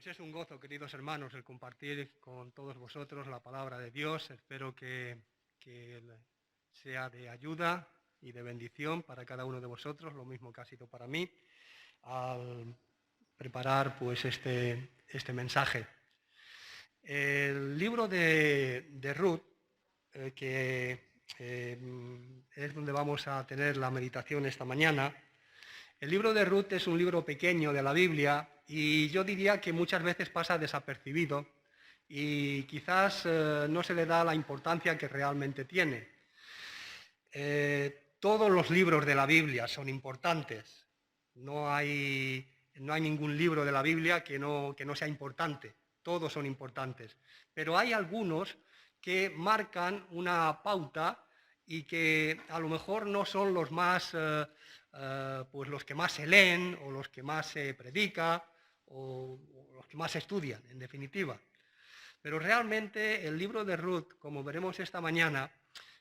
Pues es un gozo, queridos hermanos, el compartir con todos vosotros la palabra de Dios. Espero que sea de ayuda y de bendición para cada uno de vosotros, lo mismo que ha sido para mí, al preparar pues este mensaje. El libro de Ruth, que es donde vamos a tener la meditación esta mañana. El libro de Ruth es un libro pequeño de la Biblia y yo diría que muchas veces pasa desapercibido y quizás no se le da la importancia que realmente tiene. Todos los libros de la Biblia son importantes. No hay ningún libro de la Biblia que no sea importante. Todos son importantes. Pero hay algunos que marcan una pauta y que a lo mejor no son los más, pues los que más se leen o los que más se predica o los que más se estudian, en definitiva. Pero realmente el libro de Ruth, como veremos esta mañana,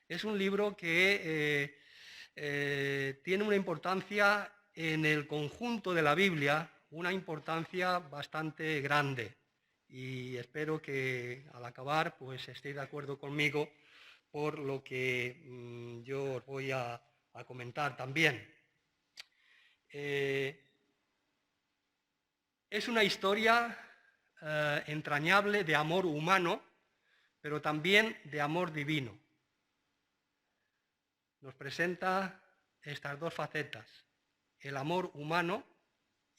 es un libro que tiene una importancia en el conjunto de la Biblia, una importancia bastante grande. Y espero que al acabar pues estéis de acuerdo conmigo por lo que yo os voy a comentar también. Es una historia entrañable de amor humano, pero también de amor divino. Nos presenta estas dos facetas, el amor humano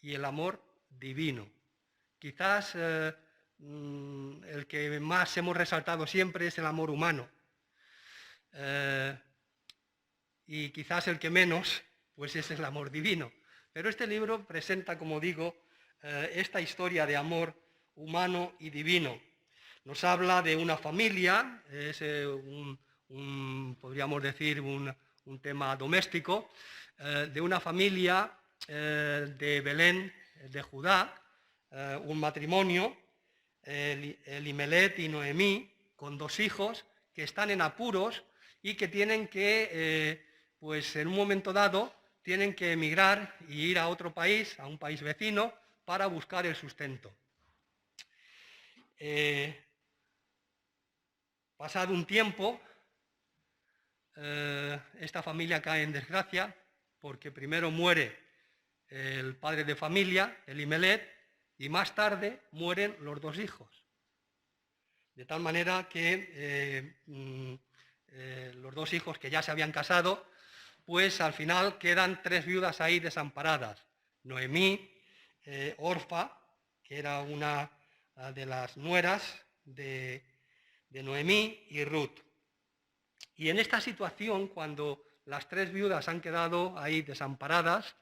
y el amor divino. Quizás el que más hemos resaltado siempre es el amor humano. Y quizás el que menos, pues es el amor divino. Pero este libro presenta, como digo, esta historia de amor humano y divino. Nos habla de una familia, es podríamos decir, un tema doméstico, de una familia de Belén, de Judá, un matrimonio, Elimelech y Noemí, con dos hijos que están en apuros y que tienen que, pues en un momento dado, tienen que emigrar y ir a otro país, a un país vecino, para buscar el sustento. Pasado un tiempo, esta familia cae en desgracia porque primero muere el padre de familia, Elimelech, y más tarde mueren los dos hijos. De tal manera que los dos hijos que ya se habían casado, pues al final quedan tres viudas ahí desamparadas. Noemí, Orfa, que era una de las nueras de Noemí, y Ruth. Y en esta situación, cuando las tres viudas han quedado ahí desamparadas,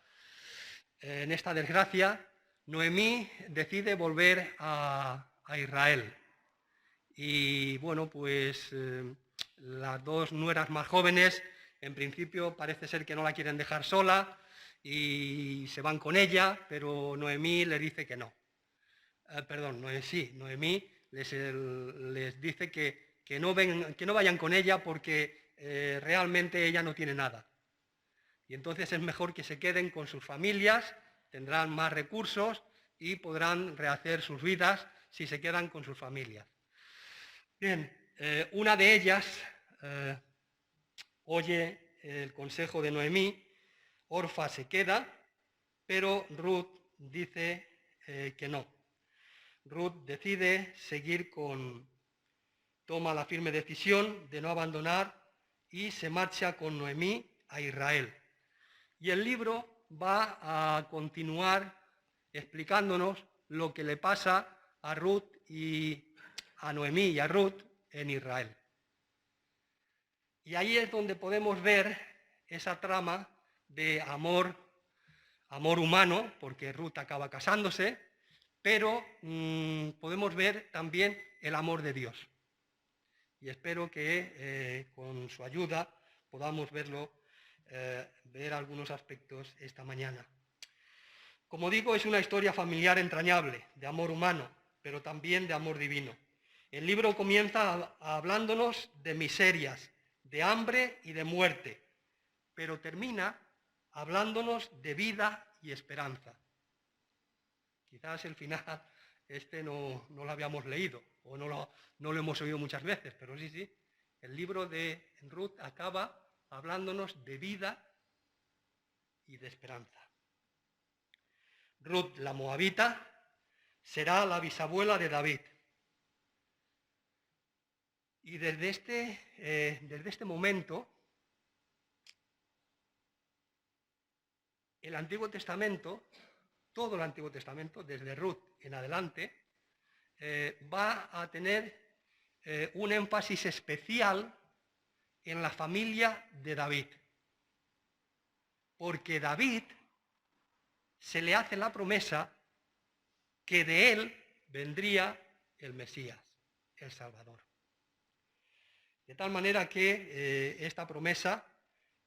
en esta desgracia, Noemí decide volver a Israel. Y bueno, pues las dos nueras más jóvenes, en principio parece ser que no la quieren dejar sola y se van con ella, pero Noemí les dice que no. Noemí les dice que no vayan con ella porque realmente ella no tiene nada. Y entonces es mejor que se queden con sus familias, tendrán más recursos y podrán rehacer sus vidas si se quedan con sus familias. Bien, una de ellas oye el consejo de Noemí, Orfa se queda, pero Ruth dice que no. Ruth decide toma la firme decisión de no abandonar y se marcha con Noemí a Israel. Y el libro va a continuar explicándonos lo que le pasa a Ruth y a Noemí y a Ruth en Israel. Y ahí es donde podemos ver esa trama de amor humano, porque Ruth acaba casándose, pero podemos ver también el amor de Dios. Y espero que con su ayuda podamos ver algunos aspectos esta mañana. Como digo, es una historia familiar entrañable, de amor humano, pero también de amor divino. El libro comienza hablándonos de miserias, de hambre y de muerte, pero termina hablándonos de vida y esperanza. Quizás el final este no lo habíamos leído o no lo hemos oído muchas veces, pero sí, el libro de Ruth acaba hablándonos de vida y de esperanza. Ruth, la moabita, será la bisabuela de David. Y desde este momento, el Antiguo Testamento, todo el Antiguo Testamento, desde Ruth en adelante, va a tener un énfasis especial en la familia de David. Porque David se le hace la promesa que de él vendría el Mesías, el Salvador. De tal manera que esta promesa,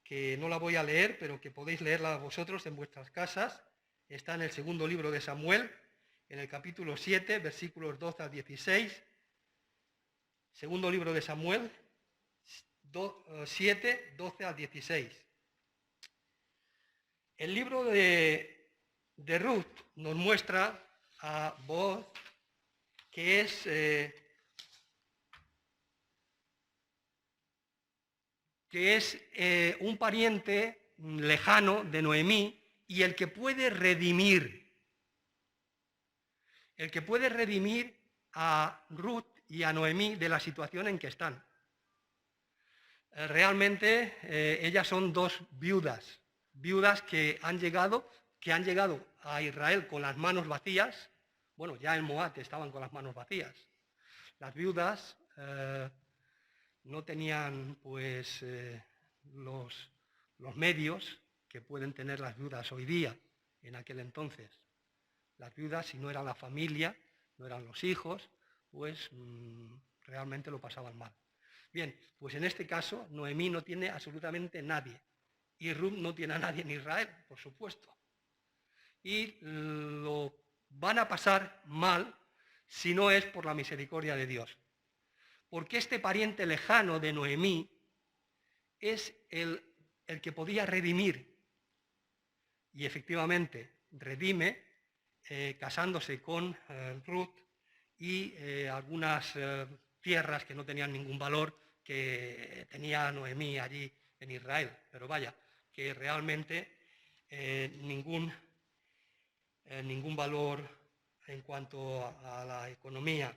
que no la voy a leer, pero que podéis leerla vosotros en vuestras casas, está en el segundo libro de Samuel, en el capítulo 7, versículos 12 al 16. Segundo libro de Samuel, 7, 12 al 16. El libro de Ruth nos muestra a Booz, que es un pariente lejano de Noemí y el que puede redimir a Ruth y a Noemí de la situación en que están. Realmente ellas son dos viudas que han llegado a Israel con las manos vacías. Bueno, ya en Moab estaban con las manos vacías. Las viudas no tenían pues los medios que pueden tener las viudas hoy día, en aquel entonces. Las viudas, si no era la familia, no eran los hijos, pues realmente lo pasaban mal. Bien, pues en este caso Noemí no tiene absolutamente nadie y Ruth no tiene a nadie en Israel, por supuesto. Y lo van a pasar mal si no es por la misericordia de Dios. Porque este pariente lejano de Noemí es el que podía redimir. Y efectivamente redime casándose con Ruth y algunas tierras que no tenían ningún valor que tenía Noemí allí en Israel. Pero vaya, que realmente ningún valor en cuanto a la economía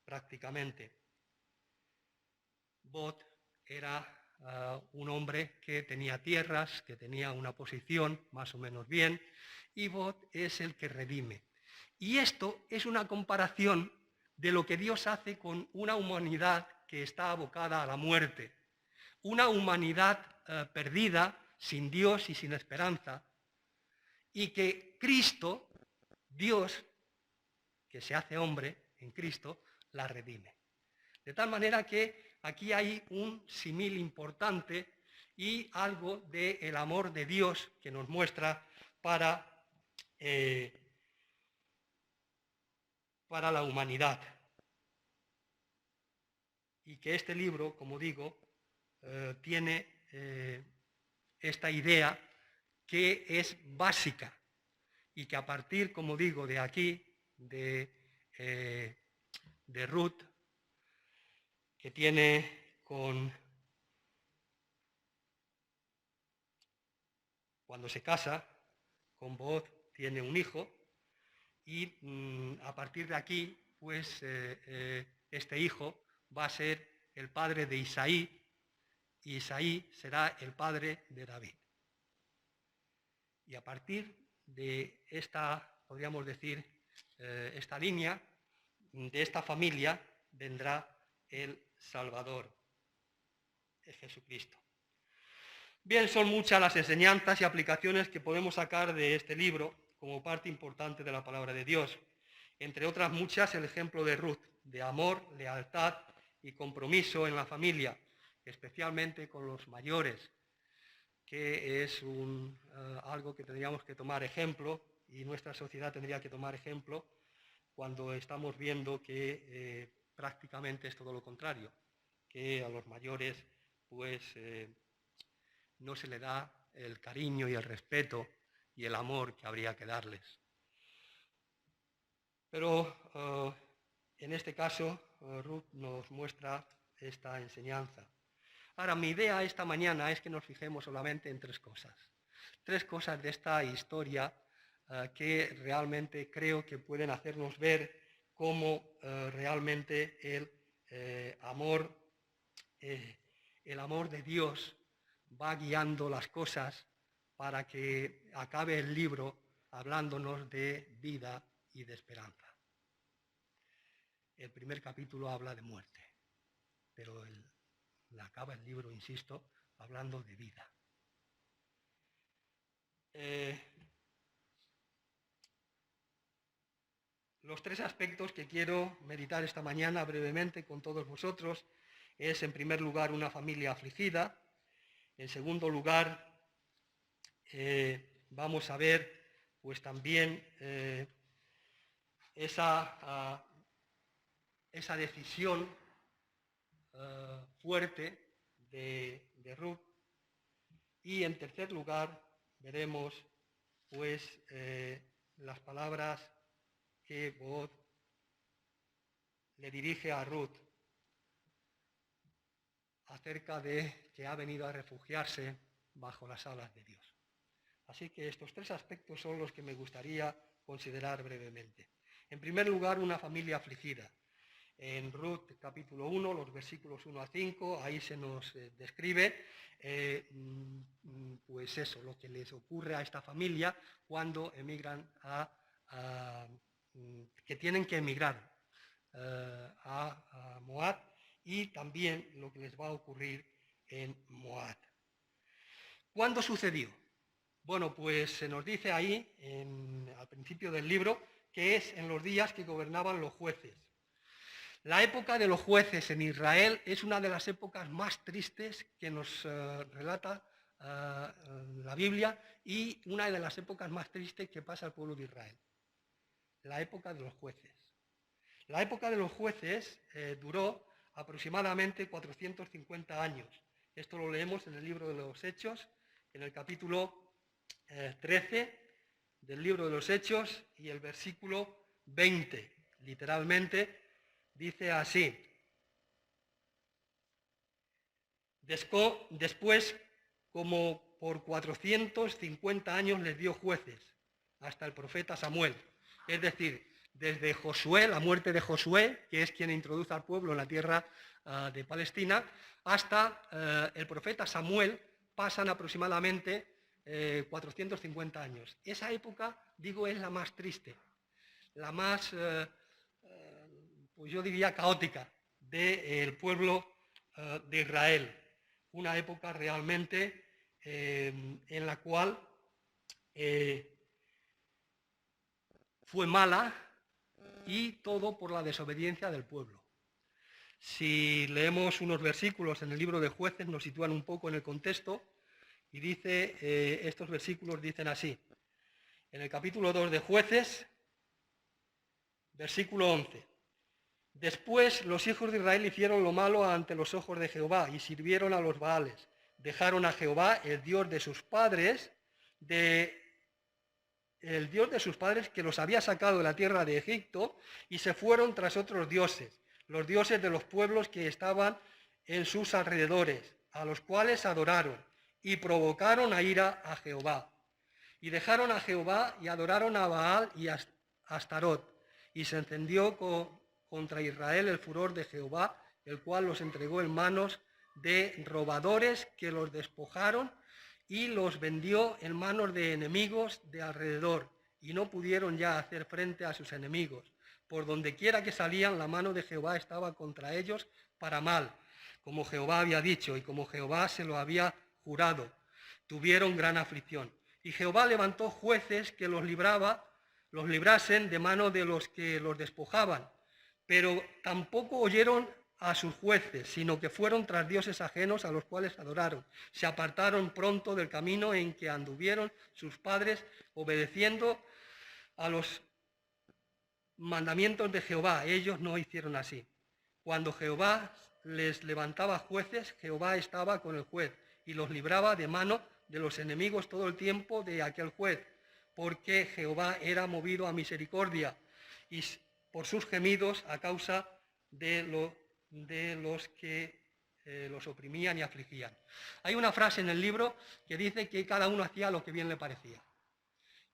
prácticamente. Booz era un hombre que tenía tierras, que tenía una posición más o menos bien, y Booz es el que redime. Y esto es una comparación de lo que Dios hace con una humanidad que está abocada a la muerte, una humanidad perdida, sin Dios y sin esperanza, y que Cristo, Dios, que se hace hombre en Cristo, la redime. De tal manera que aquí hay un símil importante y algo del amor de Dios que nos muestra para la humanidad. Y que este libro, como digo, tiene esta idea que es básica y que a partir, como digo, de aquí, de Ruth, que tiene cuando se casa con Booz, tiene un hijo, y a partir de aquí, pues este hijo va a ser el padre de Isaí, y Isaí será el padre de David. Y a partir de esta, podríamos decir, esta línea, de esta familia, vendrá el Salvador, es Jesucristo. Bien, son muchas las enseñanzas y aplicaciones que podemos sacar de este libro como parte importante de la palabra de Dios. Entre otras muchas, el ejemplo de Ruth, de amor, lealtad y compromiso en la familia, especialmente con los mayores, que es algo que tendríamos que tomar ejemplo y nuestra sociedad tendría que tomar ejemplo cuando estamos viendo que prácticamente es todo lo contrario, que a los mayores pues no se le da el cariño y el respeto y el amor que habría que darles. Pero en este caso, Ruth nos muestra esta enseñanza. Ahora, mi idea esta mañana es que nos fijemos solamente en tres cosas. Tres cosas de esta historia que realmente creo que pueden hacernos ver cómo realmente el amor de Dios va guiando las cosas para que acabe el libro hablándonos de vida y de esperanza. El primer capítulo habla de muerte, pero acaba el libro, insisto, hablando de vida. Los tres aspectos que quiero meditar esta mañana brevemente con todos vosotros es, en primer lugar, una familia afligida. En segundo lugar, vamos a ver pues también esa decisión fuerte de Ruth. Y en tercer lugar veremos pues las palabras que Booz le dirige a Ruth acerca de que ha venido a refugiarse bajo las alas de Dios. Así que estos tres aspectos son los que me gustaría considerar brevemente. En primer lugar, una familia afligida. En Ruth capítulo 1, los versículos 1 a 5, ahí se nos describe pues eso, lo que les ocurre a esta familia cuando emigran que tienen que emigrar a Moab, y también lo que les va a ocurrir en Moab. ¿Cuándo sucedió? Bueno, pues se nos dice ahí, al principio del libro, que es en los días que gobernaban los jueces. La época de los jueces en Israel es una de las épocas más tristes que nos relata la Biblia, y una de las épocas más tristes que pasa el pueblo de Israel. La época de los jueces. La época de los jueces duró aproximadamente 450 años. Esto lo leemos en el libro de los Hechos, en el capítulo 13 del libro de los Hechos, y el versículo 20, literalmente, dice así: después, como por 450 años les dio jueces, hasta el profeta Samuel. Es decir, desde Josué, la muerte de Josué, que es quien introduce al pueblo en la tierra de Palestina, hasta el profeta Samuel, pasan aproximadamente 450 años. Esa época, digo, es la más triste, la más, pues yo diría, caótica del pueblo de Israel. Una época realmente en la cual fue mala, y todo por la desobediencia del pueblo. Si leemos unos versículos en el libro de Jueces, nos sitúan un poco en el contexto, y dice, estos versículos dicen así. En el capítulo 2 de Jueces, versículo 11. Después los hijos de Israel hicieron lo malo ante los ojos de Jehová y sirvieron a los Baales. Dejaron a Jehová, el Dios de sus padres, que los había sacado de la tierra de Egipto, y se fueron tras otros dioses, los dioses de los pueblos que estaban en sus alrededores, a los cuales adoraron, y provocaron a ira a Jehová. Y dejaron a Jehová y adoraron a Baal y a Astarot, y se encendió contra Israel el furor de Jehová, el cual los entregó en manos de robadores que los despojaron, y los vendió en manos de enemigos de alrededor, y no pudieron ya hacer frente a sus enemigos. Por donde quiera que salían, la mano de Jehová estaba contra ellos para mal, como Jehová había dicho y como Jehová se lo había jurado. Tuvieron gran aflicción. Y Jehová levantó jueces que los librasen de mano de los que los despojaban, pero tampoco oyeron a sus jueces, sino que fueron tras dioses ajenos a los cuales adoraron. Se apartaron pronto del camino en que anduvieron sus padres, obedeciendo a los mandamientos de Jehová. Ellos no hicieron así. Cuando Jehová les levantaba jueces, Jehová estaba con el juez y los libraba de mano de los enemigos todo el tiempo de aquel juez, porque Jehová era movido a misericordia por sus gemidos a causa de los que los oprimían y afligían. Hay una frase en el libro que dice que cada uno hacía lo que bien le parecía.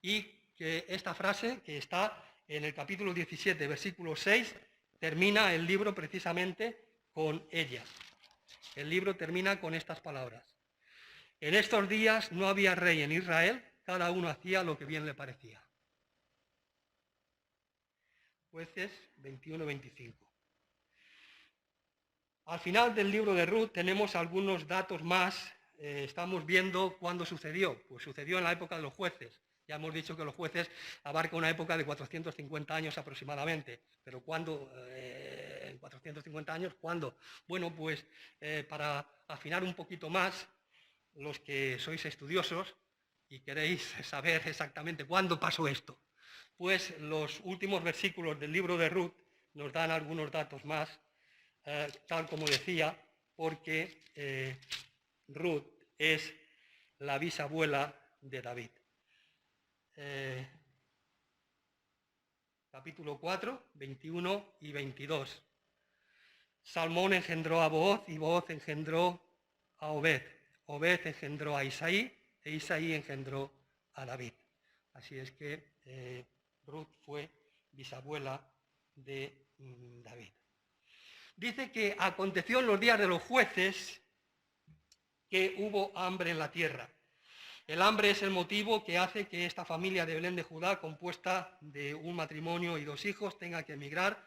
Y que esta frase, que está en el capítulo 17, versículo 6, termina el libro precisamente con ella. El libro termina con estas palabras. En estos días no había rey en Israel, cada uno hacía lo que bien le parecía. Jueces 21-25. Al final del libro de Ruth tenemos algunos datos más. Estamos viendo cuándo sucedió. Pues sucedió en la época de los jueces. Ya hemos dicho que los jueces abarcan una época de 450 años aproximadamente. Pero ¿cuándo? En 450 años, ¿cuándo? Bueno, pues para afinar un poquito más, los que sois estudiosos y queréis saber exactamente cuándo pasó esto, pues los últimos versículos del libro de Ruth nos dan algunos datos más, tal como decía, porque Ruth es la bisabuela de David. Capítulo 4, 21 y 22. Salmón engendró a Booz y Booz engendró a Obed. Obed engendró a Isaí e Isaí engendró a David. Así es que Ruth fue bisabuela de David. Dice que aconteció en los días de los jueces que hubo hambre en la tierra. El hambre es el motivo que hace que esta familia de Belén de Judá, compuesta de un matrimonio y 2 hijos, tenga que emigrar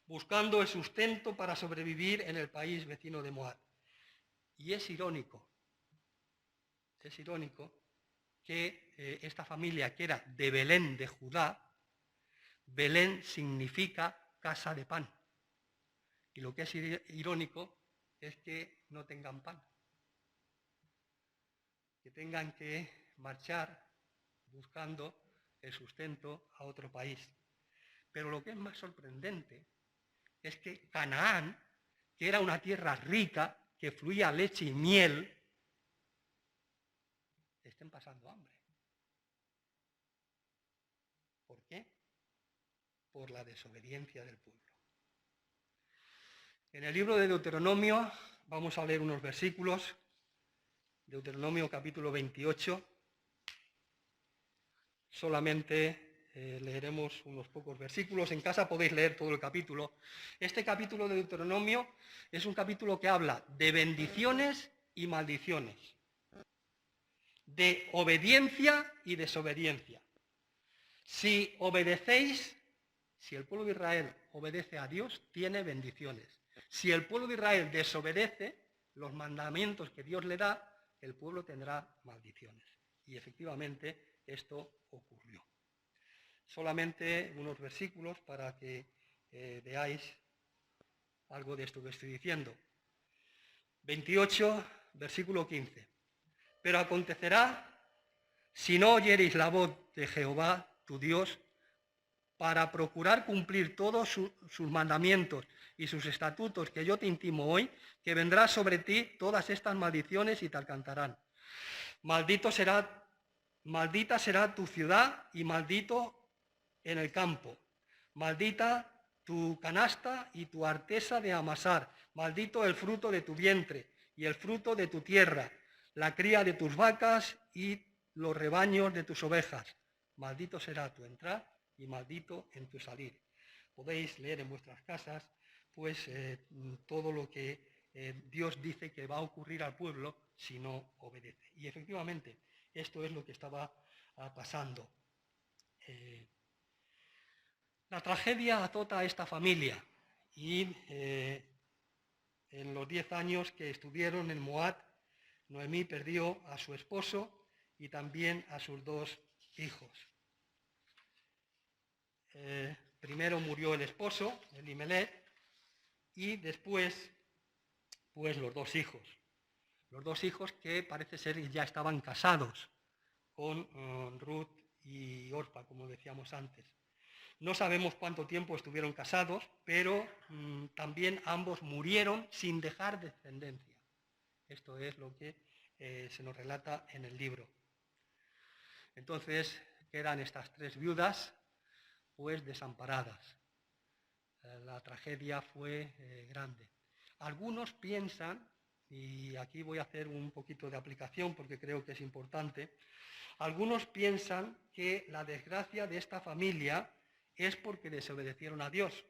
buscando el sustento para sobrevivir en el país vecino de Moab. Y es irónico que esta familia, que era de Belén de Judá, Belén significa casa de pan. Y lo que es irónico es que no tengan pan, que tengan que marchar buscando el sustento a otro país. Pero lo que es más sorprendente es que Canaán, que era una tierra rica, que fluía leche y miel, estén pasando hambre. ¿Por qué? Por la desobediencia del pueblo. En el libro de Deuteronomio vamos a leer unos versículos. Deuteronomio capítulo 28. Solamente leeremos unos pocos versículos. En casa podéis leer todo el capítulo. Este capítulo de Deuteronomio es un capítulo que habla de bendiciones y maldiciones, de obediencia y desobediencia. Si obedecéis, si el pueblo de Israel obedece a Dios, tiene bendiciones. Si el pueblo de Israel desobedece los mandamientos que Dios le da, el pueblo tendrá maldiciones. Y efectivamente esto ocurrió. Solamente unos versículos para que veáis algo de esto que estoy diciendo. 28, versículo 15. Pero acontecerá, si no oyereis la voz de Jehová, tu Dios, para procurar cumplir todos sus mandamientos y sus estatutos que yo te intimo hoy, que vendrá sobre ti todas estas maldiciones y te alcanzarán. Maldita será tu ciudad y maldito en el campo. Maldita tu canasta y tu artesa de amasar. Maldito el fruto de tu vientre y el fruto de tu tierra, la cría de tus vacas y los rebaños de tus ovejas. Maldito será tu entrar y maldito en tu salir. Podéis leer en vuestras casas pues todo lo que Dios dice que va a ocurrir al pueblo si no obedece. Y efectivamente, esto es lo que estaba pasando. La tragedia azota a esta familia y en los 10 años que estuvieron en Moab, Noemí perdió a su esposo y también a sus 2 hijos. Primero murió el esposo, Elimelech, y después, pues los 2 hijos. Los 2 hijos que parece ser que ya estaban casados con Ruth y Orpa, como decíamos antes. No sabemos cuánto tiempo estuvieron casados, pero también ambos murieron sin dejar descendencia. Esto es lo que se nos relata en el libro. Entonces quedan estas 3 viudas pues desamparadas. la tragedia fue grande. Algunos piensan, y aquí voy a hacer un poquito de aplicación porque creo que es importante, algunos piensan que la desgracia de esta familia es porque desobedecieron a Dios,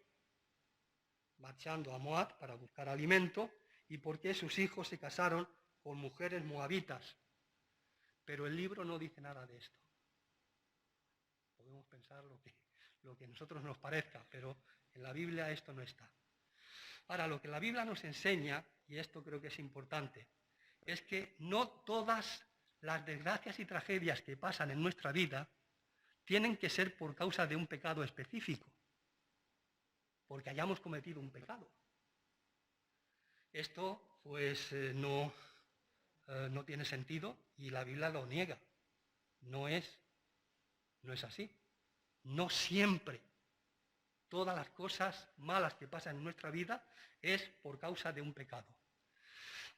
marchando a Moab para buscar alimento, y porque sus hijos se casaron con mujeres moabitas. Pero el libro no dice nada de esto. Podemos pensar lo que a nosotros nos parezca, pero en la Biblia esto no está. Ahora, lo que la Biblia nos enseña, y esto creo que es importante, es que no todas las desgracias y tragedias que pasan en nuestra vida tienen que ser por causa de un pecado específico, porque hayamos cometido un pecado. Esto, pues, no tiene sentido y la Biblia lo niega. No es así. No siempre todas las cosas malas que pasan en nuestra vida es por causa de un pecado.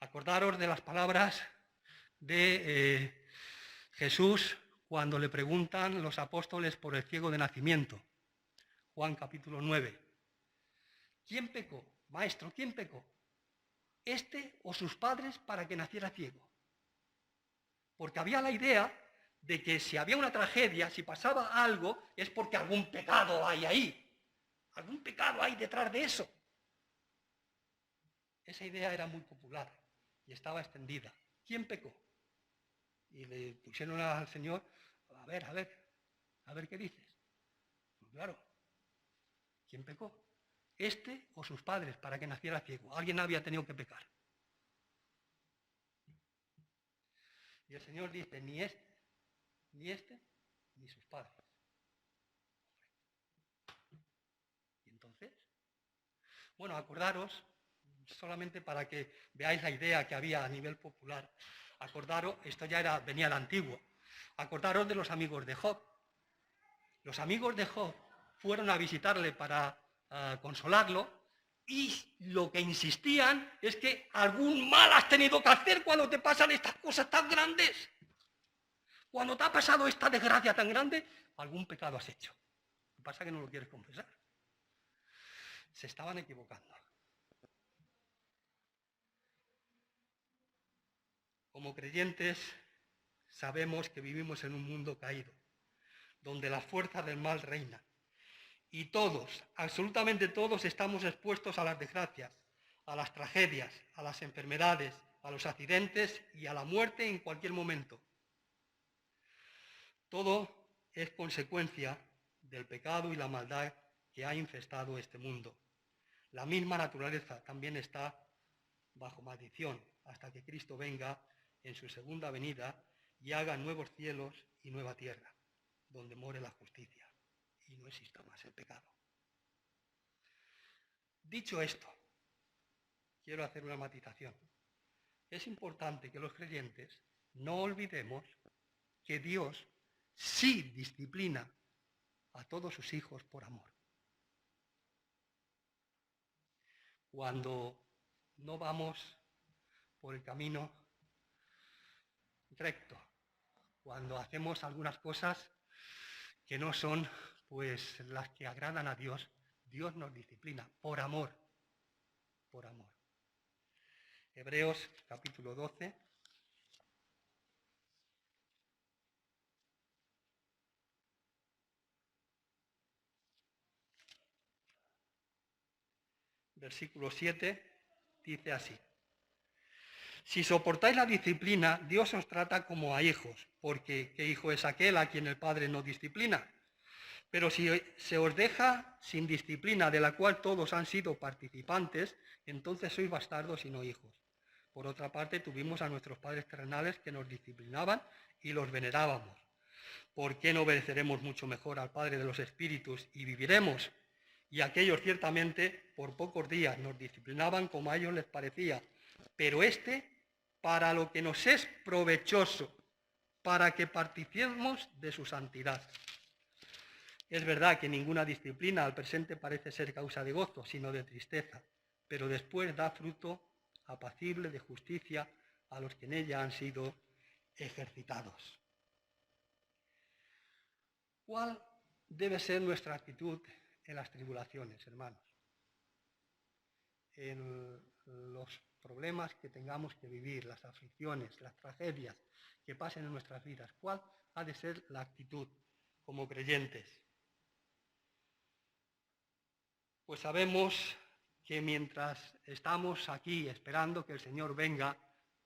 Acordaros de las palabras de Jesús cuando le preguntan los apóstoles por el ciego de nacimiento. Juan capítulo 9. ¿Quién pecó? Maestro, ¿quién pecó? ¿Este o sus padres para que naciera ciego? Porque había la idea de que si había una tragedia, si pasaba algo, es porque algún pecado hay ahí. Algún pecado hay detrás de eso. Esa idea era muy popular y estaba extendida. ¿Quién pecó? Y le pusieron al Señor, a ver qué dices. Pues claro, ¿quién pecó? ¿Este o sus padres para que naciera ciego? Alguien había tenido que pecar. Y el Señor dice, ni este, ni sus padres. ¿Y entonces? Bueno, acordaros, solamente para que veáis la idea que había a nivel popular, acordaros, esto ya venía del antiguo, acordaros de los amigos de Job. Los amigos de Job fueron a visitarle para consolarlo, y lo que insistían es que algún mal has tenido que hacer cuando te pasan estas cosas tan grandes. Cuando te ha pasado esta desgracia tan grande, algún pecado has hecho. Lo que pasa es que no lo quieres confesar. Se estaban equivocando. Como creyentes, sabemos que vivimos en un mundo caído, donde las fuerzas del mal reinan. Y todos, absolutamente todos, estamos expuestos a las desgracias, a las tragedias, a las enfermedades, a los accidentes y a la muerte en cualquier momento. Todo es consecuencia del pecado y la maldad que ha infestado este mundo. La misma naturaleza también está bajo maldición hasta que Cristo venga en su segunda venida y haga nuevos cielos y nueva tierra, donde more la justicia y no exista más el pecado. Dicho esto, quiero hacer una matización. Es importante que los creyentes no olvidemos que Dios sí disciplina a todos sus hijos por amor. Cuando no vamos por el camino recto, cuando hacemos algunas cosas que no son pues las que agradan a Dios, Dios nos disciplina por amor, por amor. Hebreos capítulo 12. Versículo 7 dice así: si soportáis la disciplina, Dios os trata como a hijos, porque ¿qué hijo es aquel a quien el Padre no disciplina? Pero si se os deja sin disciplina, de la cual todos han sido participantes, entonces sois bastardos y no hijos. Por otra parte, tuvimos a nuestros padres terrenales que nos disciplinaban y los venerábamos. ¿Por qué no obedeceremos mucho mejor al Padre de los Espíritus y viviremos? Y aquellos ciertamente por pocos días nos disciplinaban como a ellos les parecía, pero para lo que nos es provechoso, para que participemos de su santidad. Es verdad que ninguna disciplina al presente parece ser causa de gozo, sino de tristeza, pero después da fruto apacible de justicia a los que en ella han sido ejercitados. ¿Cuál debe ser nuestra actitud en las tribulaciones, hermanos? en los problemas que tengamos que vivir, las aflicciones, las tragedias que pasen en nuestras vidas, ¿cuál ha de ser la actitud como creyentes? Pues sabemos que mientras estamos aquí esperando que el Señor venga,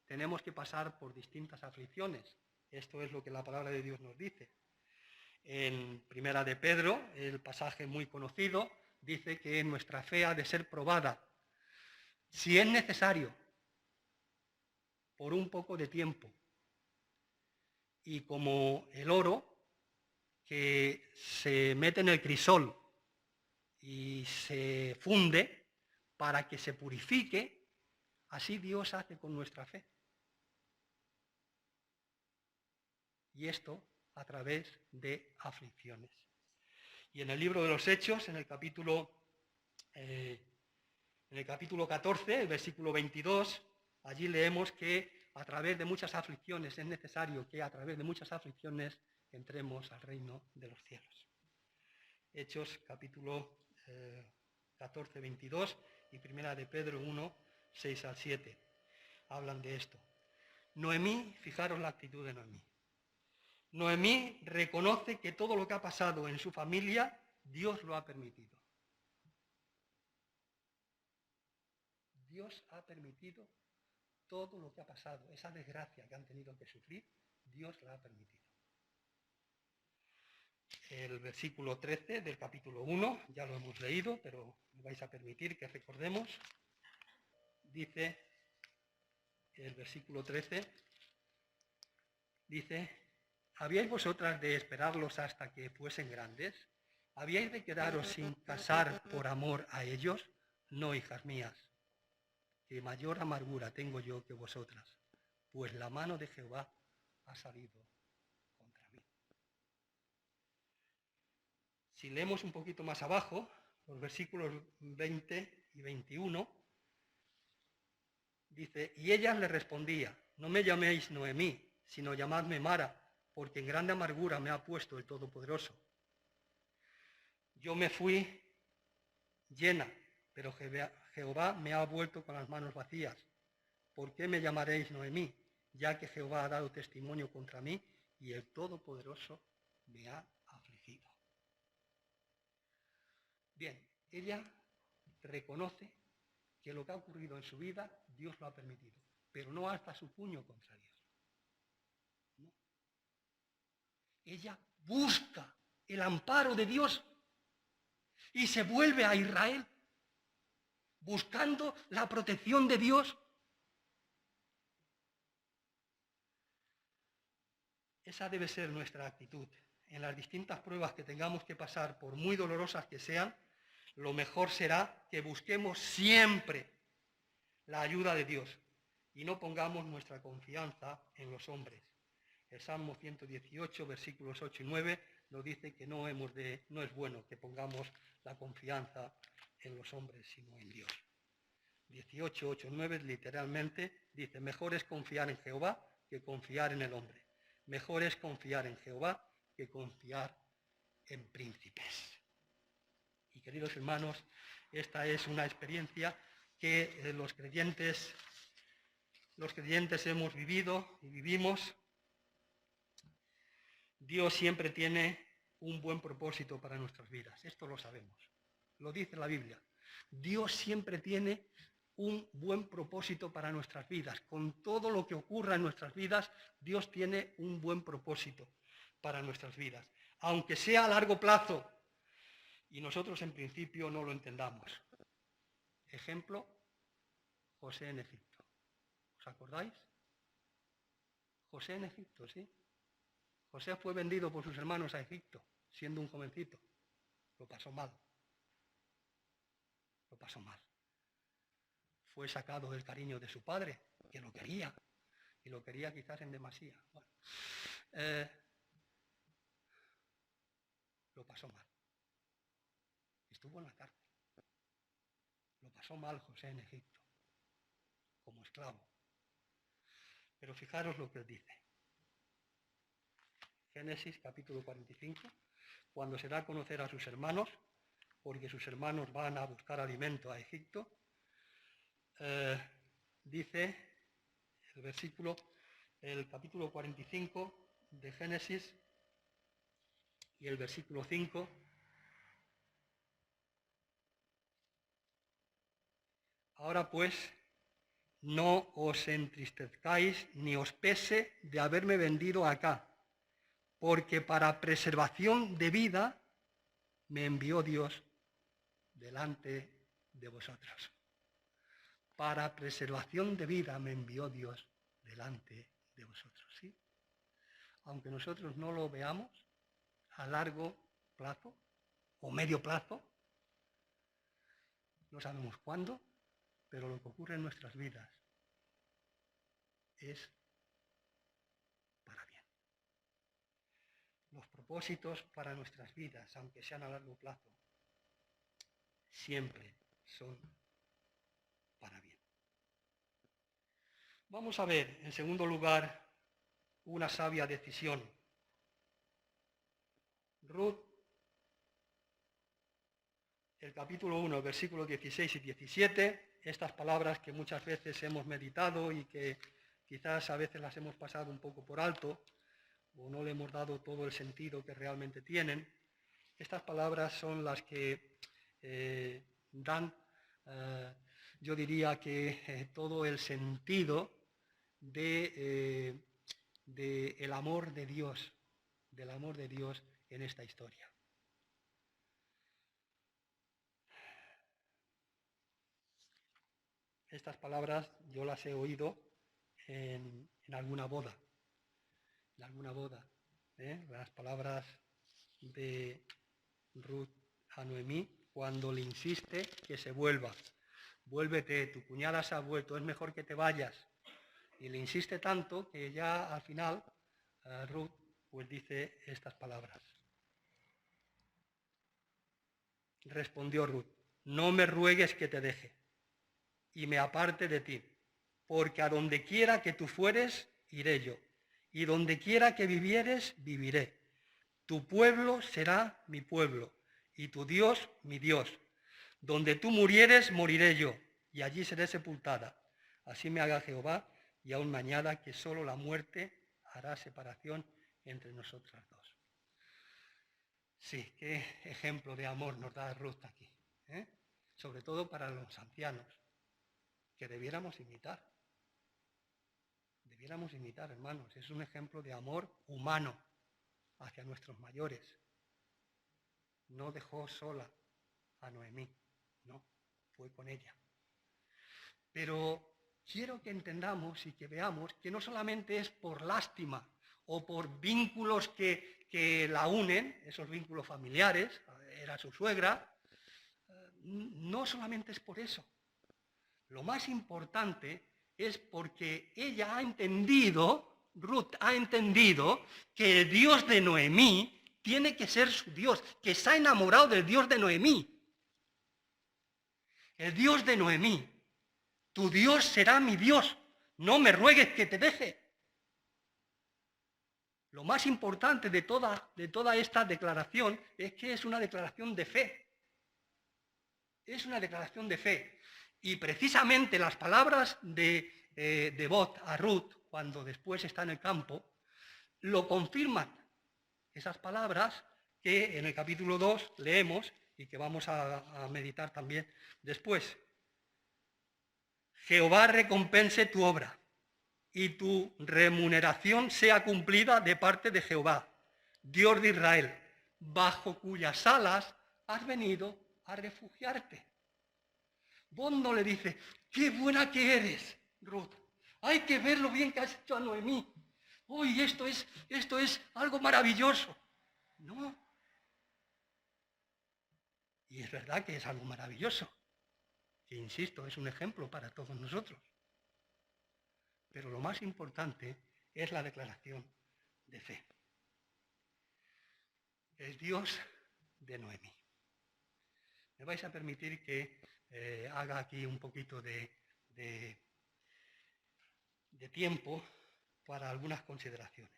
tenemos que pasar por distintas aflicciones. Esto es lo que la palabra de Dios nos dice. En Primera de Pedro, el pasaje muy conocido, dice que nuestra fe ha de ser probada, si es necesario, por un poco de tiempo. Y como el oro que se mete en el crisol y se funde para que se purifique, así Dios hace con nuestra fe. Y esto a través de aflicciones. Y en el libro de los Hechos, en el capítulo 14, el versículo 22, allí leemos que a través de muchas aflicciones es necesario que a través de muchas aflicciones entremos al reino de los cielos. Hechos capítulo 14, 22 y Primera de Pedro 1, 6 al 7. Hablan de esto. Noemí, fijaros la actitud de Noemí. Noemí reconoce que todo lo que ha pasado en su familia, Dios lo ha permitido. Dios ha permitido todo lo que ha pasado, esa desgracia que han tenido que sufrir, Dios la ha permitido. El versículo 13 del capítulo 1, ya lo hemos leído, pero me vais a permitir que recordemos. Dice, el versículo 13, dice, ¿habíais vosotras de esperarlos hasta que fuesen grandes? ¿Habíais de quedaros sin casar por amor a ellos? No, hijas mías, que mayor amargura tengo yo que vosotras, pues la mano de Jehová ha salido contra mí. Si leemos un poquito más abajo, los versículos 20 y 21, dice, y ella le respondía, no me llaméis Noemí, sino llamadme Mara, porque en grande amargura me ha puesto el Todopoderoso. Yo me fui llena, pero Jehová me ha vuelto con las manos vacías. ¿Por qué me llamaréis Noemí? Ya que Jehová ha dado testimonio contra mí y el Todopoderoso me ha afligido. Bien, ella reconoce que lo que ha ocurrido en su vida, Dios lo ha permitido, pero no alza su puño contra Dios. No. Ella busca el amparo de Dios y se vuelve a Israel, buscando la protección de Dios. Esa debe ser nuestra actitud. En las distintas pruebas que tengamos que pasar, por muy dolorosas que sean, lo mejor será que busquemos siempre la ayuda de Dios y no pongamos nuestra confianza en los hombres. El Salmo 118, versículos 8 y 9, nos dice que no es bueno que pongamos la confianza en los hombres, sino en Dios. 18, 8, 9 literalmente dice, mejor es confiar en Jehová que confiar en el hombre. Mejor es confiar en Jehová que confiar en príncipes. Y queridos hermanos, esta es una experiencia que los creyentes hemos vivido y vivimos. Dios siempre tiene un buen propósito para nuestras vidas, esto lo sabemos, lo dice la Biblia. Dios siempre tiene un buen propósito para nuestras vidas. Con todo lo que ocurra en nuestras vidas, Dios tiene un buen propósito para nuestras vidas, aunque sea a largo plazo y nosotros en principio no lo entendamos. Ejemplo, José en Egipto. ¿Os acordáis? José en Egipto, ¿sí? José fue vendido por sus hermanos a Egipto, siendo un jovencito. Lo pasó mal. Lo pasó mal. Fue sacado del cariño de su padre, que lo quería, y lo quería quizás en demasía. Bueno, lo pasó mal. Estuvo en la cárcel. Lo pasó mal José en Egipto, como esclavo. Pero fijaros lo que os dice. Génesis capítulo 45, cuando se da a conocer a sus hermanos, porque sus hermanos van a buscar alimento a Egipto, dice el capítulo 45 de Génesis y el versículo 5. Ahora pues, no os entristezcáis ni os pese de haberme vendido acá, porque para preservación de vida me envió Dios delante de vosotros. Para preservación de vida me envió Dios delante de vosotros, ¿sí? Aunque nosotros no lo veamos a largo plazo o medio plazo, no sabemos cuándo, pero lo que ocurre en nuestras vidas es para bien. Los propósitos para nuestras vidas, aunque sean a largo plazo, siempre son para bien. Vamos a ver, en segundo lugar, una sabia decisión. Ruth, el capítulo 1, versículos 16 y 17, estas palabras que muchas veces hemos meditado y que quizás a veces las hemos pasado un poco por alto o no le hemos dado todo el sentido que realmente tienen. Estas palabras son las que dan, yo diría que todo el sentido del amor de Dios, en esta historia. Estas palabras yo las he oído en alguna boda. Las palabras de Ruth a Noemí cuando le insiste que se vuelva. Vuélvete, tu cuñada se ha vuelto, es mejor que te vayas. Y le insiste tanto que ya al final Ruth pues dice estas palabras. Respondió Ruth, no me ruegues que te deje y me aparte de ti, porque a donde quiera que tú fueres, iré yo, y donde quiera que vivieres, viviré. Tu pueblo será mi pueblo, y tu Dios mi Dios. Donde tú murieres, moriré yo, y allí seré sepultada. Así me haga Jehová, y aún me añada que solo la muerte hará separación entre nosotras dos. Sí, qué ejemplo de amor nos da Ruth aquí, sobre todo para los ancianos, que debiéramos imitar. Hermanos, es un ejemplo de amor humano hacia nuestros mayores. No dejó sola a Noemí, no, fue con ella. Pero quiero que entendamos y que veamos que no solamente es por lástima o por vínculos que la unen, esos vínculos familiares, era su suegra, no solamente es por eso. Lo más importante es porque ella ha entendido, Ruth ha entendido, que el Dios de Noemí tiene que ser su Dios, que se ha enamorado del Dios de Noemí. El Dios de Noemí, tu Dios será mi Dios, no me ruegues que te deje. Lo más importante de toda esta declaración es que es una declaración de fe. Es una declaración de fe. Y precisamente las palabras de Boaz a Ruth, cuando después está en el campo, lo confirman. Esas palabras que en el capítulo 2 leemos y que vamos a meditar también después. Jehová recompense tu obra y tu remuneración sea cumplida de parte de Jehová, Dios de Israel, bajo cuyas alas has venido a refugiarte. Vos no le dice, qué buena que eres, Ruth. Hay que ver lo bien que has hecho a Noemí. Uy, esto es algo maravilloso. No. Y es verdad que es algo maravilloso. Que, insisto, es un ejemplo para todos nosotros. Pero lo más importante es la declaración de fe. El Dios de Noemí. Me vais a permitir que haga aquí un poquito de tiempo para algunas consideraciones.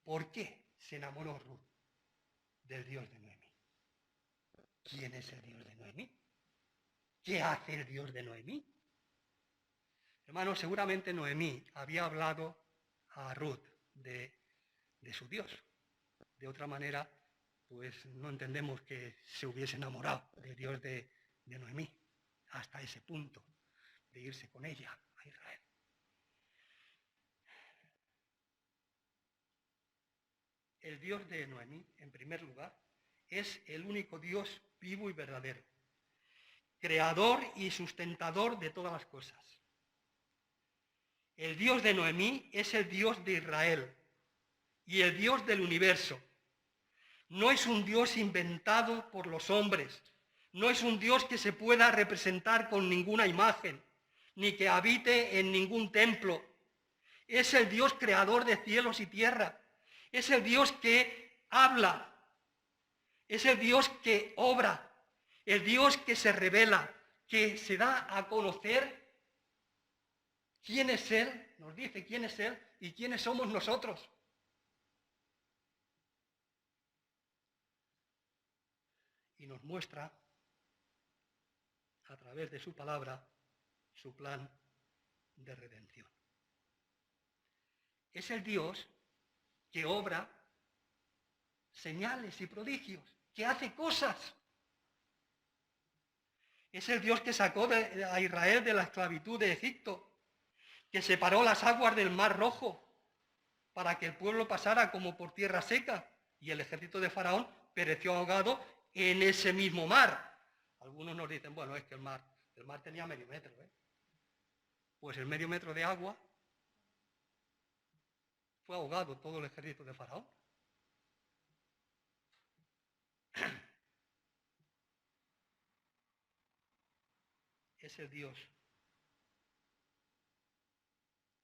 ¿Por qué se enamoró Ruth del Dios de Noemí? ¿Quién es el Dios de Noemí? ¿qué hace el Dios de Noemí? Hermanos, seguramente Noemí había hablado a Ruth de su Dios. De otra manera, pues no entendemos que se hubiese enamorado del Dios de Noemí, hasta ese punto de irse con ella a Israel. El Dios de Noemí, en primer lugar, es el único Dios vivo y verdadero, creador y sustentador de todas las cosas. El Dios de Noemí es el Dios de Israel y el Dios del universo. No es un Dios inventado por los hombres, no es un Dios que se pueda representar con ninguna imagen, ni que habite en ningún templo. Es el Dios creador de cielos y tierra, es el Dios que habla, es el Dios que obra, el Dios que se revela, que se da a conocer quién es Él, nos dice quién es Él y quiénes somos nosotros. Y nos muestra, a través de su palabra, su plan de redención. Es el Dios que obra señales y prodigios, que hace cosas. Es el Dios que sacó a Israel de la esclavitud de Egipto, que separó las aguas del Mar Rojo para que el pueblo pasara como por tierra seca y el ejército de Faraón pereció ahogado en ese mismo mar. Algunos nos dicen, bueno, es que el mar tenía medio metro, ¿eh? Pues el medio metro de agua fue ahogado todo el ejército de Faraón. Es el Dios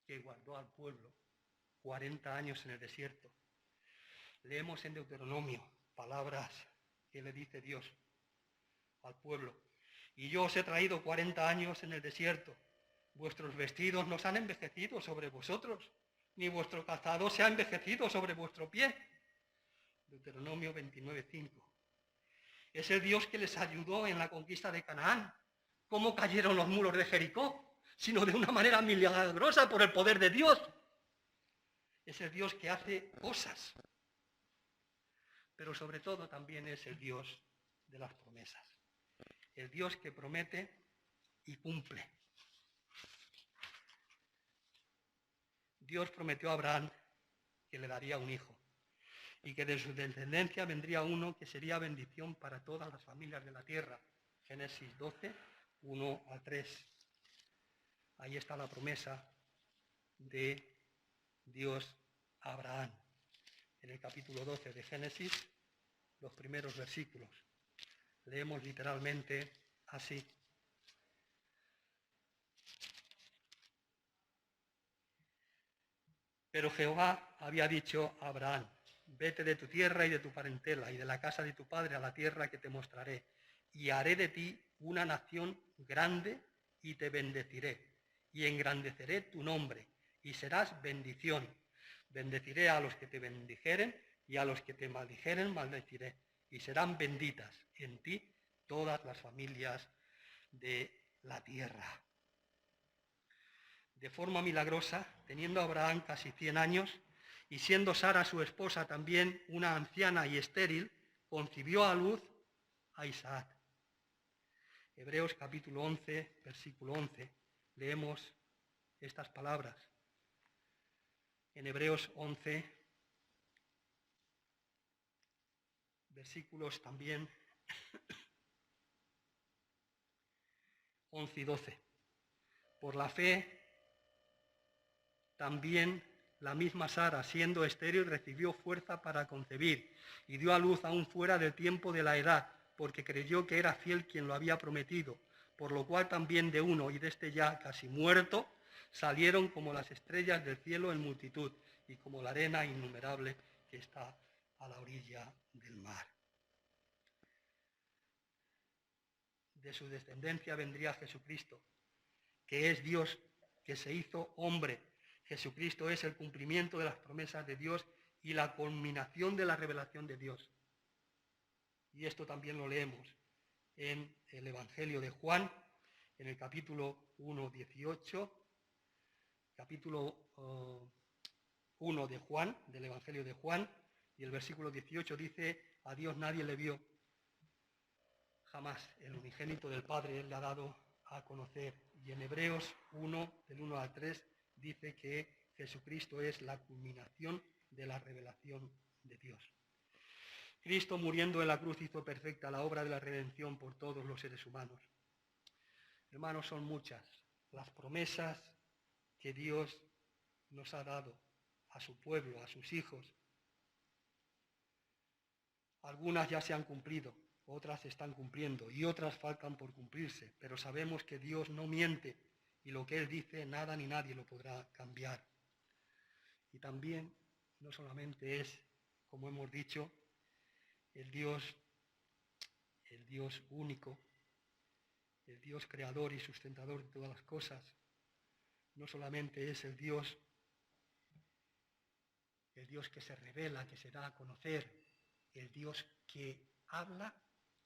que guardó al pueblo 40 años en el desierto. Leemos en Deuteronomio palabras que le dice Dios al pueblo. Y yo os he traído 40 años en el desierto. Vuestros vestidos no se han envejecido sobre vosotros, ni vuestro calzado se ha envejecido sobre vuestro pie. Deuteronomio 29:5. Es el Dios que les ayudó en la conquista de Canaán. ¿Cómo cayeron los muros de Jericó? Sino de una manera milagrosa por el poder de Dios. Es el Dios que hace cosas. Pero sobre todo también es el Dios de las promesas. El Dios que promete y cumple. Dios prometió a Abraham que le daría un hijo y que de su descendencia vendría uno que sería bendición para todas las familias de la tierra. Génesis 12, 1-3. Ahí está la promesa de Dios a Abraham. En el capítulo 12 de Génesis, los primeros versículos. Leemos literalmente así. Pero Jehová había dicho a Abraham, vete de tu tierra y de tu parentela y de la casa de tu padre a la tierra que te mostraré, y haré de ti una nación grande y te bendeciré, y engrandeceré tu nombre, y serás bendición. Bendeciré a los que te bendijeren, y a los que te maldijeren maldeciré, y serán benditas en ti todas las familias de la tierra. De forma milagrosa, teniendo Abraham casi 100 años, y siendo Sara su esposa también una anciana y estéril, concibió a luz a Isaac. Hebreos capítulo 11, versículo 11, leemos estas palabras. En Hebreos 11, versículos también 11 y 12. Por la fe, también la misma Sara, siendo estéril, recibió fuerza para concebir y dio a luz aún fuera del tiempo de la edad, porque creyó que era fiel quien lo había prometido, por lo cual también de uno y de este ya casi muerto, salieron como las estrellas del cielo en multitud y como la arena innumerable que está a la orilla del mar. De su descendencia vendría Jesucristo, que es Dios que se hizo hombre. Jesucristo es el cumplimiento de las promesas de Dios y la culminación de la revelación de Dios. Y esto también lo leemos en el Evangelio de Juan, en el capítulo 1, 18, capítulo 1 de Juan, del Evangelio de Juan, y el versículo 18 dice: a Dios nadie le vio jamás, el unigénito del Padre Él le ha dado a conocer. Y en Hebreos 1, del 1 al 3, dice que Jesucristo es la culminación de la revelación de Dios. Cristo, muriendo en la cruz, hizo perfecta la obra de la redención por todos los seres humanos. Hermanos, son muchas las promesas que Dios nos ha dado a su pueblo, a sus hijos. Algunas ya se han cumplido, otras se están cumpliendo y otras faltan por cumplirse, pero sabemos que Dios no miente y lo que Él dice nada ni nadie lo podrá cambiar. Y también no solamente es, como hemos dicho, el Dios único, el Dios creador y sustentador de todas las cosas, no solamente es el Dios que se revela, que se da a conocer, el Dios que habla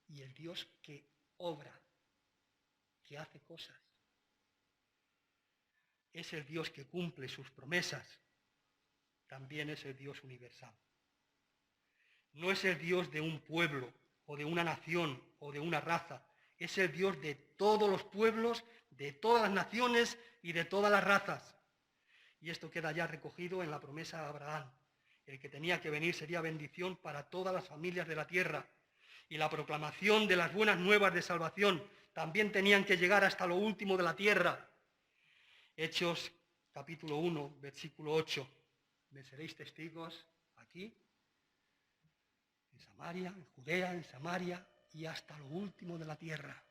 y el Dios que obra, que hace cosas. Es el Dios que cumple sus promesas, también es el Dios universal. No es el Dios de un pueblo o de una nación o de una raza, es el Dios de todos los pueblos, de todas las naciones y de todas las razas. Y esto queda ya recogido en la promesa de Abraham. El que tenía que venir sería bendición para todas las familias de la tierra. Y la proclamación de las buenas nuevas de salvación también tenían que llegar hasta lo último de la tierra. Hechos capítulo 1, versículo 8. Me seréis testigos aquí, en Samaria, en Judea, en Samaria y hasta lo último de la tierra.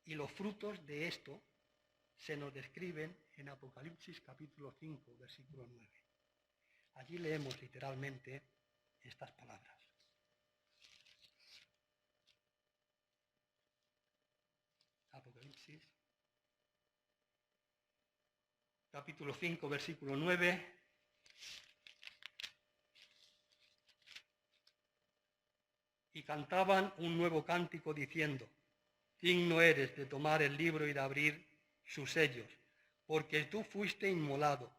Y los frutos de esto se nos describen en Apocalipsis capítulo 5, versículo 9. Allí leemos literalmente estas palabras. Apocalipsis capítulo 5, versículo 9. Y cantaban un nuevo cántico diciendo: digno eres de tomar el libro y de abrir sus sellos, porque tú fuiste inmolado,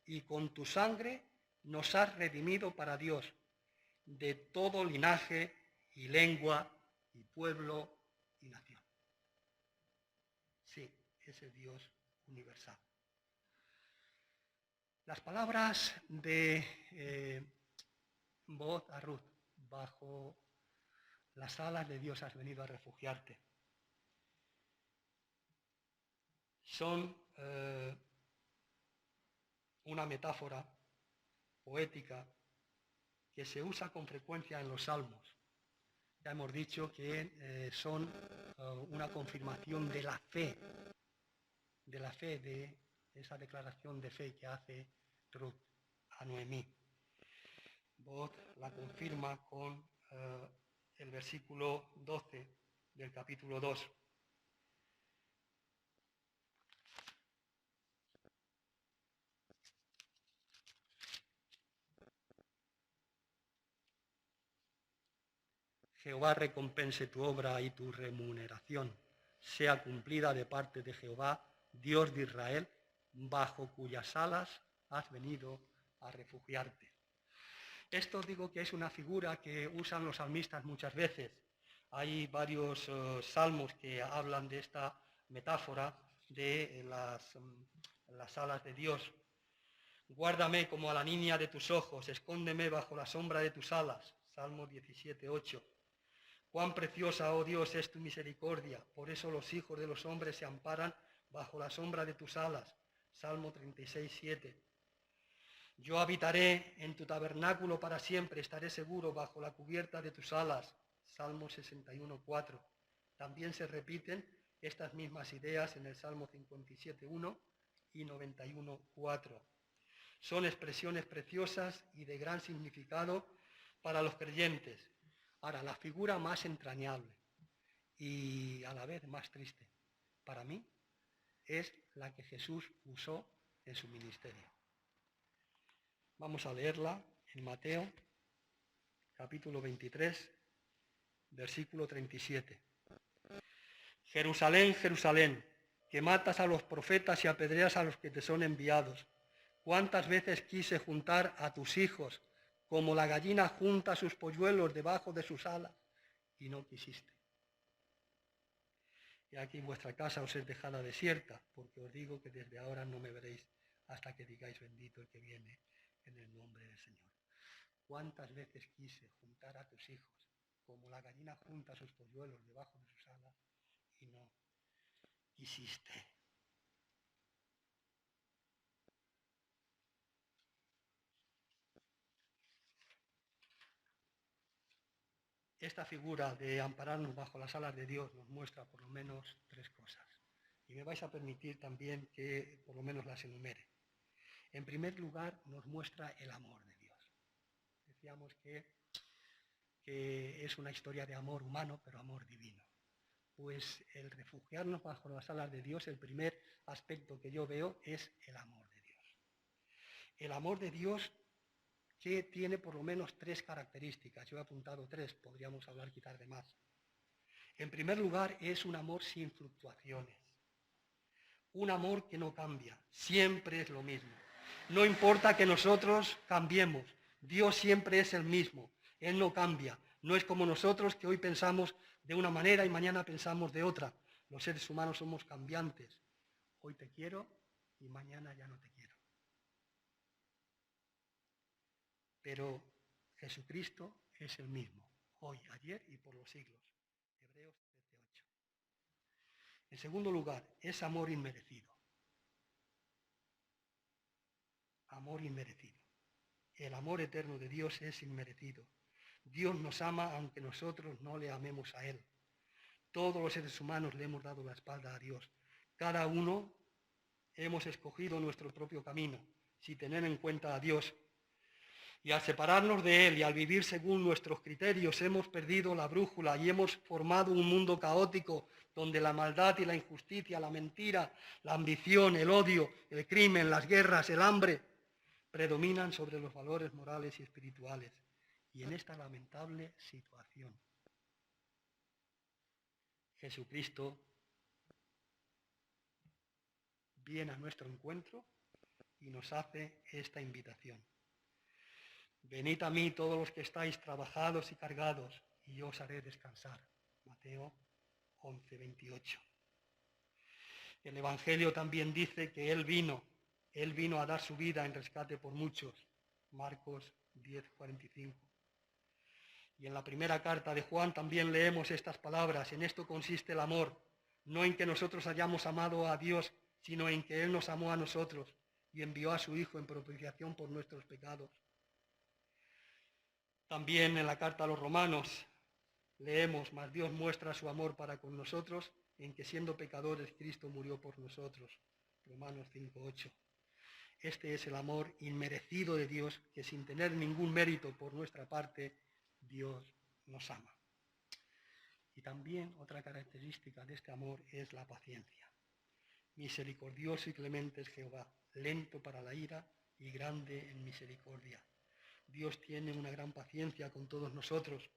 y con tu sangre nos has redimido para Dios, de todo linaje y lengua y pueblo y nación. Sí, es el Dios universal. Las palabras de voz a Ruth: bajo las alas de Dios has venido a refugiarte, son una metáfora poética que se usa con frecuencia en los salmos. Ya hemos dicho que son una confirmación de la fe, de esa declaración de fe que hace Ruth a Noemí. Vos la confirma con el versículo 12 del capítulo 2. Jehová recompense tu obra y tu remuneración, sea cumplida de parte de Jehová, Dios de Israel, bajo cuyas alas has venido a refugiarte. Esto digo que es una figura que usan los salmistas muchas veces. Hay varios salmos que hablan de esta metáfora de las alas de Dios. Guárdame como a la niña de tus ojos, escóndeme bajo la sombra de tus alas. Salmo 17, 8. Cuán preciosa, oh Dios, es tu misericordia, por eso los hijos de los hombres se amparan bajo la sombra de tus alas. Salmo 36, 7. Yo habitaré en tu tabernáculo para siempre, estaré seguro bajo la cubierta de tus alas. Salmo 61, 4. También se repiten estas mismas ideas en el Salmo 57, 1 y 91, 4. Son expresiones preciosas y de gran significado para los creyentes. Ahora, la figura más entrañable y a la vez más triste para mí es la que Jesús usó en su ministerio. Vamos a leerla en Mateo, capítulo 23, versículo 37. Jerusalén, Jerusalén, que matas a los profetas y apedreas a los que te son enviados. ¿Cuántas veces quise juntar a tus hijos, como la gallina junta sus polluelos debajo de sus alas, y no quisiste? Y aquí vuestra casa os es dejada desierta, porque os digo que desde ahora no me veréis hasta que digáis bendito el que viene en el nombre del Señor. ¿Cuántas veces quise juntar a tus hijos, como la gallina junta sus polluelos debajo de sus alas, y no quisiste? Esta figura de ampararnos bajo las alas de Dios nos muestra por lo menos tres cosas. Y me vais a permitir también que por lo menos las enumere. En primer lugar, nos muestra el amor de Dios. Decíamos que es una historia de amor humano, pero amor divino. Pues el refugiarnos bajo las alas de Dios, el primer aspecto que yo veo es el amor de Dios. El amor de Dios que tiene por lo menos tres características. Yo he apuntado tres, podríamos hablar quizás de más. En primer lugar, es un amor sin fluctuaciones. Un amor que no cambia, siempre es lo mismo. No importa que nosotros cambiemos, Dios siempre es el mismo, Él no cambia. No es como nosotros que hoy pensamos de una manera y mañana pensamos de otra. Los seres humanos somos cambiantes. Hoy te quiero y mañana ya no te quiero. Pero Jesucristo es el mismo, hoy, ayer y por los siglos. Hebreos 13:8. En segundo lugar, es amor inmerecido. Amor inmerecido. El amor eterno de Dios es inmerecido. Dios nos ama aunque nosotros no le amemos a Él. Todos los seres humanos le hemos dado la espalda a Dios. Cada uno hemos escogido nuestro propio camino, sin tener en cuenta a Dios. Y al separarnos de Él y al vivir según nuestros criterios, hemos perdido la brújula y hemos formado un mundo caótico donde la maldad y la injusticia, la mentira, la ambición, el odio, el crimen, las guerras, el hambre, predominan sobre los valores morales y espirituales. Y en esta lamentable situación, Jesucristo viene a nuestro encuentro y nos hace esta invitación. Venid a mí todos los que estáis trabajados y cargados, y yo os haré descansar. Mateo 11:28. El Evangelio también dice que Él vino a dar su vida en rescate por muchos. Marcos 10:45. Y en la primera carta de Juan también leemos estas palabras: en esto consiste el amor, no en que nosotros hayamos amado a Dios, sino en que Él nos amó a nosotros y envió a su Hijo en propiciación por nuestros pecados. También en la carta a los Romanos leemos: mas Dios muestra su amor para con nosotros en que siendo pecadores Cristo murió por nosotros. Romanos 5:8. Este es el amor inmerecido de Dios, que sin tener ningún mérito por nuestra parte, Dios nos ama. Y también otra característica de este amor es la paciencia. Misericordioso y clemente es Jehová, lento para la ira y grande en misericordia. Dios tiene una gran paciencia con todos nosotros.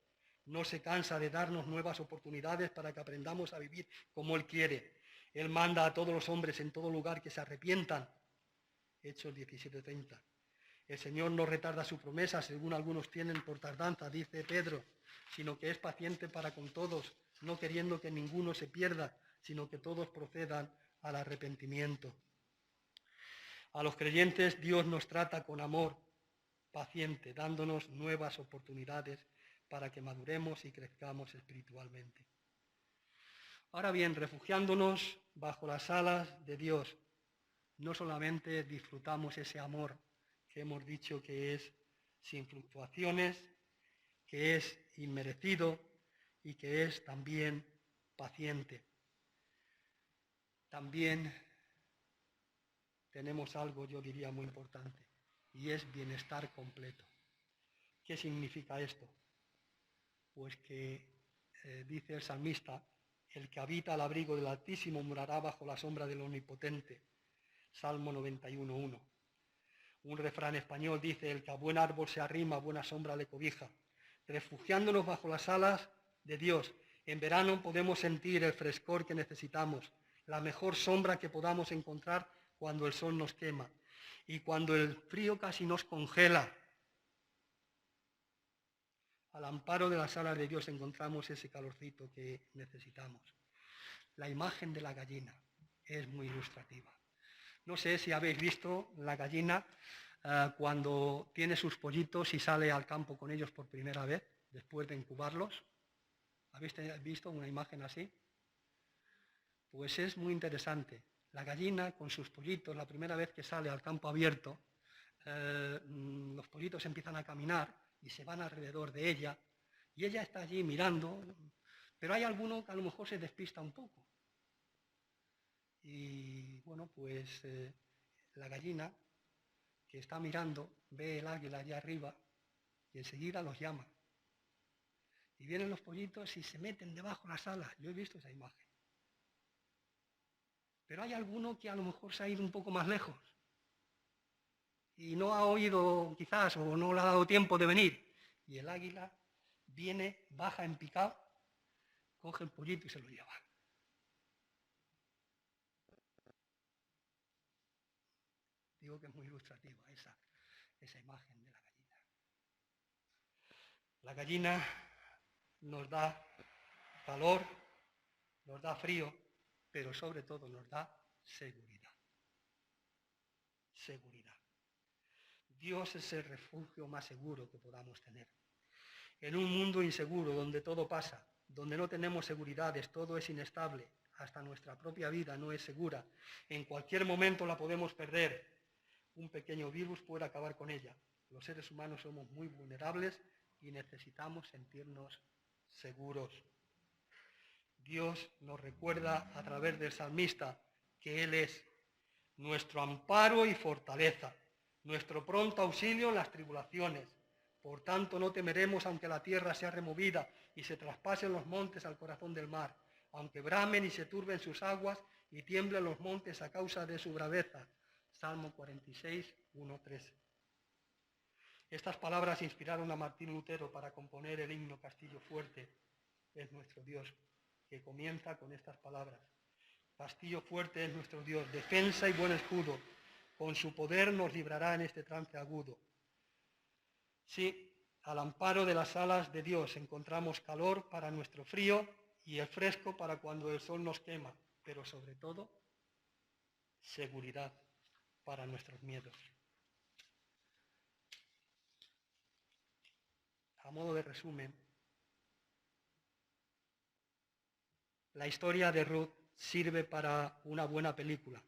No se cansa de darnos nuevas oportunidades para que aprendamos a vivir como Él quiere. Él manda a todos los hombres en todo lugar que se arrepientan. Hechos 17:30. El Señor no retarda su promesa, según algunos tienen por tardanza, dice Pedro, sino que es paciente para con todos, no queriendo que ninguno se pierda, sino que todos procedan al arrepentimiento. A los creyentes Dios nos trata con amor paciente, dándonos nuevas oportunidades para que maduremos y crezcamos espiritualmente. Ahora bien, refugiándonos bajo las alas de Dios, no solamente disfrutamos ese amor que hemos dicho que es sin fluctuaciones, que es inmerecido y que es también paciente. También tenemos algo, yo diría, muy importante, y es bienestar completo. ¿Qué significa esto? Pues que, dice el salmista, el que habita al abrigo del Altísimo morará bajo la sombra del Omnipotente. Salmo 91:1. Un refrán español dice: el que a buen árbol se arrima, buena sombra le cobija. Refugiándonos bajo las alas de Dios En verano podemos sentir el frescor que necesitamos, la mejor sombra que podamos encontrar cuando el sol nos quema y cuando el frío casi nos congela. Al amparo de las alas de Dios encontramos ese calorcito que necesitamos. La imagen de la gallina es muy ilustrativa. No sé si habéis visto la gallina cuando tiene sus pollitos y sale al campo con ellos por primera vez, después de incubarlos. ¿Habéis visto una imagen así? Pues es muy interesante. La gallina con sus pollitos, la primera vez que sale al campo abierto, los pollitos empiezan a caminar y se van alrededor de ella, y ella está allí mirando, pero hay alguno que a lo mejor se despista un poco. Y bueno, pues la gallina que está mirando ve el águila allá arriba y enseguida los llama. Y vienen los pollitos y se meten debajo de las alas. Yo he visto esa imagen. Pero hay alguno que a lo mejor se ha ido un poco más lejos y no ha oído quizás o no le ha dado tiempo de venir. Y el águila viene, baja en picado, coge el pollito y se lo lleva. Digo que es muy ilustrativa esa imagen de la gallina. La gallina nos da calor, nos da frío, pero sobre todo nos da seguridad. Seguridad. Dios es el refugio más seguro que podamos tener. En un mundo inseguro, donde todo pasa, donde no tenemos seguridades, todo es inestable, hasta nuestra propia vida no es segura, en cualquier momento la podemos perder. Un pequeño virus puede acabar con ella. Los seres humanos somos muy vulnerables y necesitamos sentirnos seguros. Dios nos recuerda a través del salmista que Él es nuestro amparo y fortaleza, nuestro pronto auxilio en las tribulaciones. Por tanto, no temeremos aunque la tierra sea removida y se traspasen los montes al corazón del mar, aunque bramen y se turben sus aguas y tiemblen los montes a causa de su braveza. Salmo 46, 1-3. Estas palabras inspiraron a Martín Lutero para componer el himno Castillo fuerte es nuestro Dios, que comienza con estas palabras. Castillo fuerte es nuestro Dios, defensa y buen escudo. Con su poder nos librará en este trance agudo. Sí, al amparo de las alas de Dios encontramos calor para nuestro frío y el fresco para cuando el sol nos quema, pero sobre todo, seguridad para nuestros miedos. A modo de resumen, la historia de Ruth sirve para una buena película,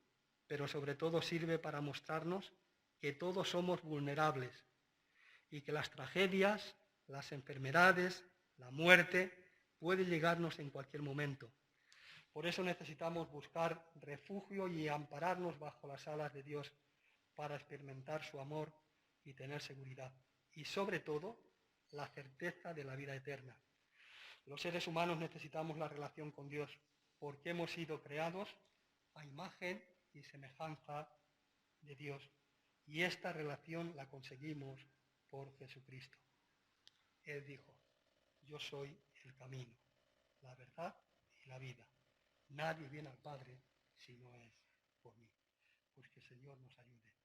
pero sobre todo sirve para mostrarnos que todos somos vulnerables y que las tragedias, las enfermedades, la muerte puede llegarnos en cualquier momento. Por eso necesitamos buscar refugio y ampararnos bajo las alas de Dios para experimentar su amor y tener seguridad. Y sobre todo, la certeza de la vida eterna. Los seres humanos necesitamos la relación con Dios porque hemos sido creados a imagen y semejanza de Dios. Y esta relación la conseguimos por Jesucristo. Él dijo, yo soy el camino, la verdad y la vida. Nadie viene al Padre si no es por mí. Pues que el Señor nos ayude.